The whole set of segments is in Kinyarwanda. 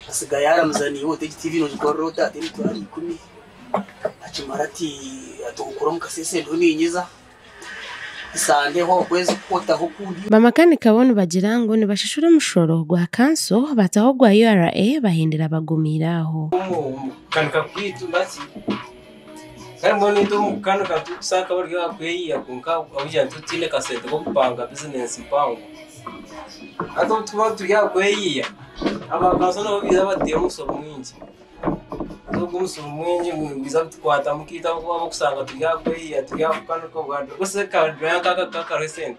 asigaye yaramuzaniye wote TV no jikorota atari twari kumi achimarati atukura mukasese ndoninyeza isande ho kwezi kota ho kundi bamakani kabone bagira ngo ni bashishura mushoro gwa kanso bataho gwa URA bahindira bagumiraho kanuka kwitu basi kandi ni ndo kanuka tusaka bari yakweyiya kunka abujya tutine kasete ko kupanga business mpango ato tuba tuyakweyiya abakaso no biza bateye umusoro mwinshi ubwo umusoro mwinshi biza twata mukita ko bakusanga tuyakweyiya tuyakanuka bwanda bose ka dranka ka recent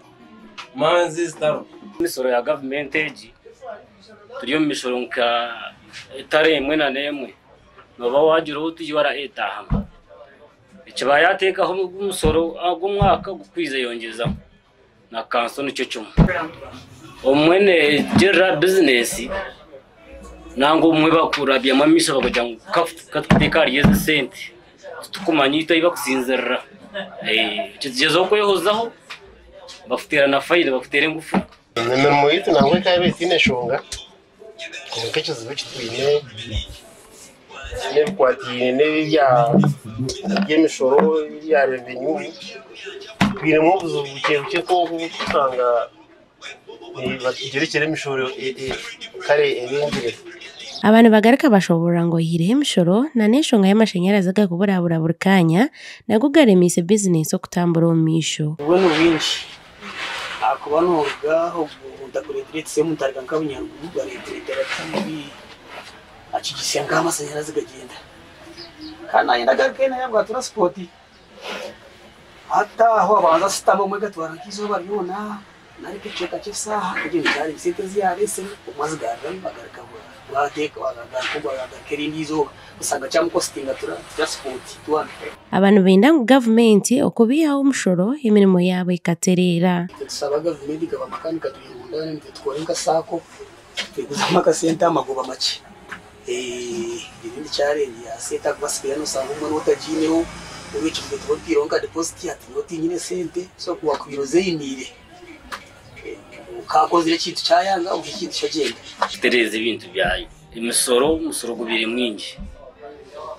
manzi staro imisoro ya government age turiyo misoro nka etare imwe na nemwe baba wagira uti yara etahama ikiba yatekaho umusoro agumwaka gukwize yongeza na kanso nicyo cyuma omwene general business nango umwe bakurabya amamisha bakajya kateka yeze sente tukumanyita iba kusinzerera kigezo ko yohozaho bafutera na fayile bafutera ngufu neme muyitu nangwe kabe tineshonga kukecho zibitwine nebikwatine nebya yemisoro ya revenue bire mu buzubuke ko gutanga bakigerekere imishoro kare ebengire abantu bagarika bashobora ngo hirehe imishoro na neshonga y'amashanyarazi agakubura burkanya nagugaremise business yo kutambura umisho ubwo no winshi akuba no gaho ndakuretretse mutarika nk'abanyarwanda baretrera TV achigisenga amashanyarazi gagenda kana yenda gakena yabwa transport hata aho abanza sitamo mwe gatwara kizo babibona nari kiceka cy'isaha kugenda cyari bisite ziyarese umazigara bagarika bateka bagagaruka bagakerindizo usanga cyangwa costinga transport tuwana abantu benda ngo government okubiyaho umushoro imirimo yabo ikaterera saba government ikaba makanika tuyirunda nitwore nkasako twiguzama kasenta amagoba make ibindi cyarenge aseta kubasigira no sanga umwe utagineho ubicu twotiro nka deposit ya toti nyine sente so kuwa kwiroze yimire kakoze ikintu cyayanga ukikintu cyagenda tereza ibintu byayo umusoro gubiri mwingi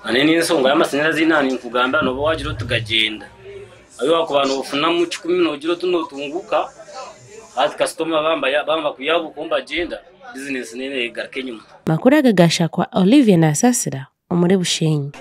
ane ninsonga y'amashanyarazi nani nkugamba no bawagira tugagenda ayo wakubantu ufuna mu 10 nogiro tunotunguka ati customer bamba kuyabu kumba agenda business nene garke nyuma makuru agagasha kwa Olivia na Sasira umuri Bushenyi.